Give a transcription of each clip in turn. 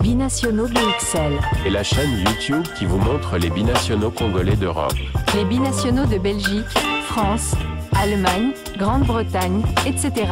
Binationaux BXL. Et la chaîne YouTube qui vous montre les binationaux congolais d'Europe. Les binationaux de Belgique, France, Allemagne, Grande-Bretagne, etc.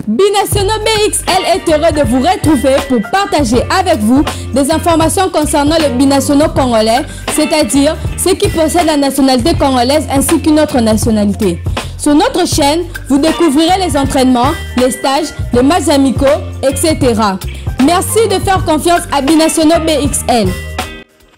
Binationaux BXL est heureux de vous retrouver pour partager avec vous des informations concernant les binationaux congolais, c'est-à-dire ceux qui possèdent la nationalité congolaise ainsi qu'une autre nationalité. Sur notre chaîne, vous découvrirez les entraînements, les stages, les matchs amicaux, etc. Merci de faire confiance à Binationaux BXL.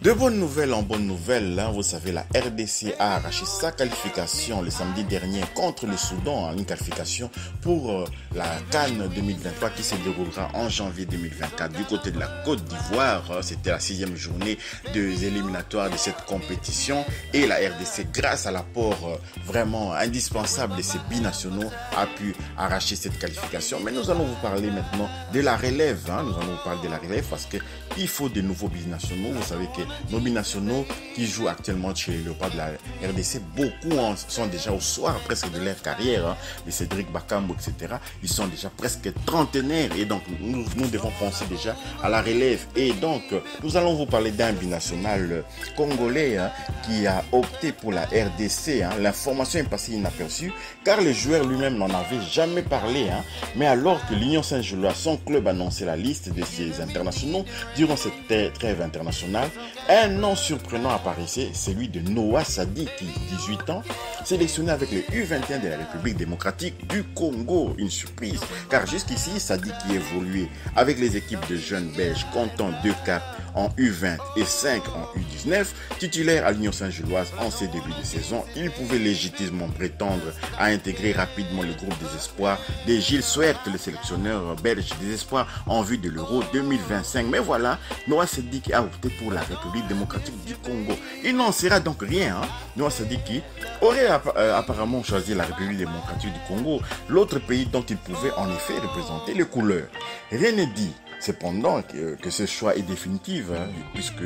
De bonnes nouvelles en bonnes nouvelles, hein, vous savez, la RDC a arraché sa qualification le samedi dernier contre le Soudan, une qualification pour la CAN 2023 qui se déroulera en janvier 2024 du côté de la Côte d'Ivoire. C'était la 6e journée des éliminatoires de cette compétition et la RDC, grâce à l'apport vraiment indispensable de ses binationaux, a pu arracher cette qualification. Mais nous allons vous parler maintenant de la relève. Hein. Nous allons vous parler de la relève parce qu'il faut de nouveaux binationaux. Vous savez que nos binationaux qui jouent actuellement chez les Léopards de la RDC, beaucoup sont déjà au soir presque de leur carrière, hein, les Cédric Bakambo, etc. Ils sont déjà presque trentenaires et donc nous devons penser déjà à la relève. Et donc nous allons vous parler d'un binational congolais, hein, qui a opté pour la RDC. Hein. L'information est passée inaperçue car le joueur lui-même n'en avait jamais parlé. Hein. Mais alors que l'Union Saint-Gilloise, son club, annonçait la liste de ses internationaux durant cette trêve internationale, un nom surprenant apparaissait, celui de Noah Sadiki, 18 ans, sélectionné avec le U21 de la République démocratique du Congo. Une surprise, car jusqu'ici, Sadiki évoluait avec les équipes de jeunes belges comptant 2 caps en U20 et 5 en U19. Titulaire à l'Union Saint-Gilloise en ses débuts de saison, il pouvait légitimement prétendre à intégrer rapidement le groupe des espoirs de Gilles Swert, le sélectionneur belge des espoirs en vue de l'Euro 2025. Mais voilà, Noah Sadiki a opté pour la République démocratique du Congo. Il n'en sera donc rien. Hein. Noah Sadiki aurait apparemment choisi la République démocratique du Congo, l'autre pays dont il pouvait en effet représenter les couleurs. Rien n'est dit cependant que ce choix est définitif, hein, puisque,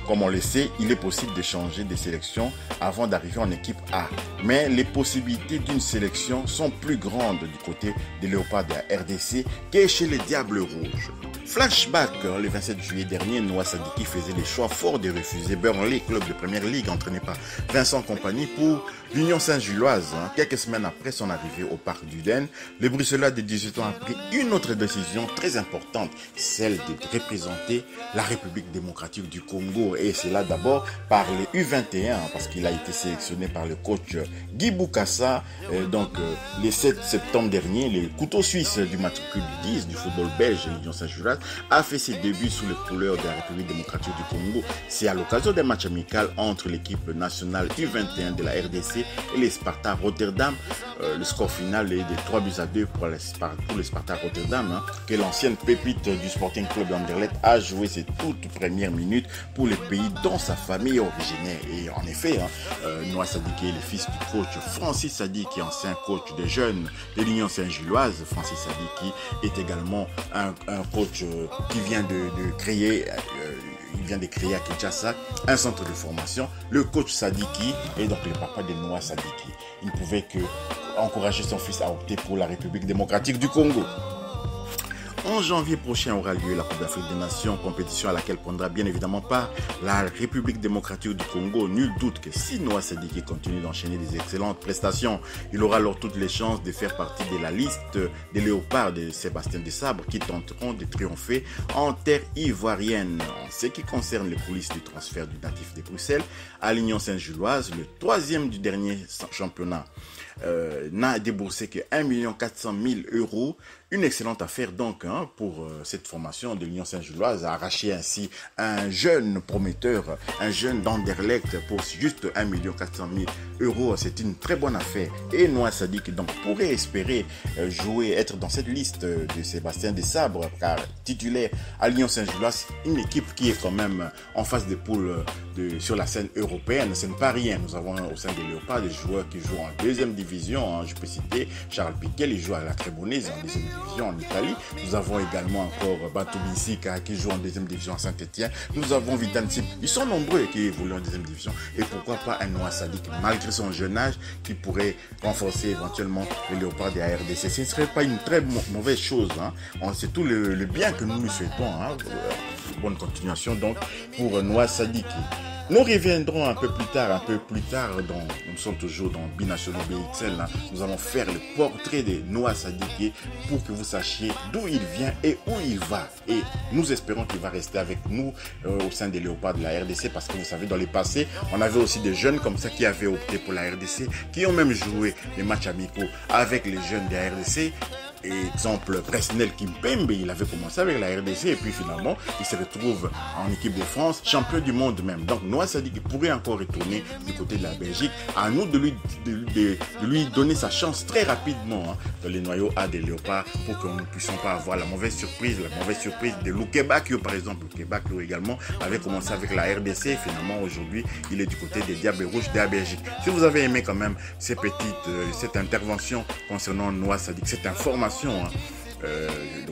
comme on le sait, il est possible de changer de sélection avant d'arriver en équipe A. Mais les possibilités d'une sélection sont plus grandes du côté des Léopards de la RDC que chez les Diables Rouges. Flashback, le 27 juillet dernier, Noah Sadiki faisait le choix fort de refuser Burnley, club de première ligue entraîné par Vincent Kompany, pour l'Union Saint-Gilloise. Quelques semaines après son arrivée au Parc d'Uden, le Bruxellois de 18 ans a pris une autre décision très importante, celle de représenter la République démocratique du Congo. Et c'est là d'abord par les U21, parce qu'il a été sélectionné par le coach Guy Boukassa. Le 7 septembre dernier, le couteau suisse du matricule 10 du football belge, l'Union Saint-Gilloise, a fait ses débuts sous les couleurs de la République démocratique du Congo. C'est à l'occasion d'un match amical entre l'équipe nationale U21 de la RDC et les Sparta Rotterdam. Le score final est de 3-2 pour le Sparta Rotterdam, hein, que l'ancienne pépite du Sporting Club d'Anderlecht a joué ses toutes premières minutes pour le pays dont sa famille est originaire. Et en effet, hein, Noah Sadiki est le fils du coach Francis Sadiki, ancien coach des jeunes de l'Union Saint-Gilloise. Francis Sadiki est également un coach qui vient de créer à Kinshasa un centre de formation. Le coach Sadiki est donc le papa de Noah Sadiki. Il ne pouvait que encourager son fils à opter pour la République démocratique du Congo. En janvier prochain aura lieu la Coupe d'Afrique des Nations, compétition à laquelle prendra bien évidemment part la République démocratique du Congo. Nul doute que si Noah Sadiki continue d'enchaîner des excellentes prestations, il aura alors toutes les chances de faire partie de la liste des Léopards de Sébastien Desabre qui tenteront de triompher en terre ivoirienne. En ce qui concerne les coulisses du transfert du natif de Bruxelles à l'Union Saint-Gilloise, le 3e du dernier championnat, n'a déboursé que 1 400 000 €. Une excellente affaire donc pour cette formation de l'Union Saint-Gilloise, a arraché ainsi un jeune prometteur, un jeune d'Anderlecht pour juste 1 400 000 €. C'est une très bonne affaire. Et Noah Sadik donc pourrait espérer jouer, être dans cette liste de Sébastien Desabre, car titulaire à l'Union Saint-Gilloise, une équipe qui est quand même en phase de poule sur la scène européenne. Ce n'est pas rien. Nous avons au sein des Léopards des joueurs qui jouent en deuxième division. Je peux citer Charles Piquet, il joue à la Cremonese en deuxième division en Italie. Nous avons également encore Batou Bissika qui joue en deuxième division à Saint-Etienne. Nous avons Vitan Sip. Ils sont nombreux qui évoluent en deuxième division. Et pourquoi pas un Noah Sadik, malgré son jeune âge, qui pourrait renforcer éventuellement les Léopards de la RDC. Ce ne serait pas une très mauvaise chose. C'est tout le bien que nous lui souhaitons. Bonne continuation donc pour Noah Sadik. Nous reviendrons un peu plus tard, nous sommes toujours dans Binationaux BXL. Nous allons faire le portrait de Noah Sadik pour que vous sachiez d'où il vient et où il va. Et nous espérons qu'il va rester avec nous au sein des Léopards de la RDC, parce que vous savez, dans les passés, on avait aussi des jeunes comme ça qui avaient opté pour la RDC, qui ont même joué les matchs amicaux avec les jeunes de la RDC. Exemple, Presnel Kimpembe, il avait commencé avec la RDC et puis finalement, il se retrouve en équipe de France, champion du monde même. Donc, Noah Sadik pourrait encore retourner du côté de la Belgique. À nous de lui donner sa chance très rapidement dans les noyaux A des Léopards pour que nous ne puissions pas avoir la mauvaise surprise de Luke Bakio, par exemple. Luke Bakio également avait commencé avec la RDC et finalement, aujourd'hui, il est du côté des Diables Rouges de la Belgique. Si vous avez aimé quand même cette intervention concernant Noah Sadik, cette information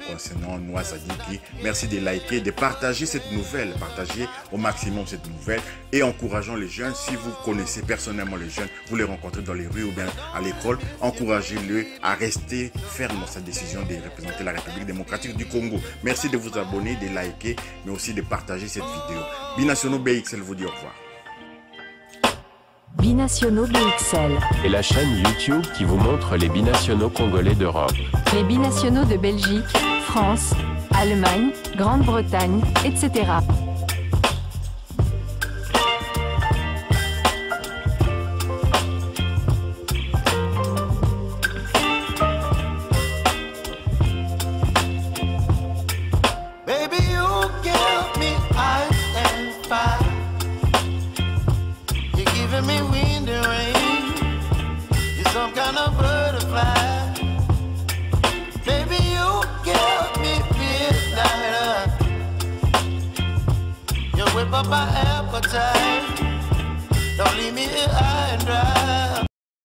concernant Noah Sadik, merci de liker, de partager cette nouvelle, partager au maximum cette nouvelle et encourageons les jeunes. Si vous connaissez personnellement les jeunes, vous les rencontrez dans les rues ou bien à l'école, encouragez-les à rester ferme dans sa décision de représenter la République démocratique du Congo. Merci de vous abonner, de liker, mais aussi de partager cette vidéo. Binationaux BXL vous dit au revoir. Binationaux BXL. Et la chaîne YouTube qui vous montre les binationaux congolais d'Europe. Les binationaux de Belgique, France, Allemagne, Grande-Bretagne, etc. Me wind and rain, you're some kind of butterfly. Baby, you give me midnight. You whip up my appetite. Don't leave me here high and dry.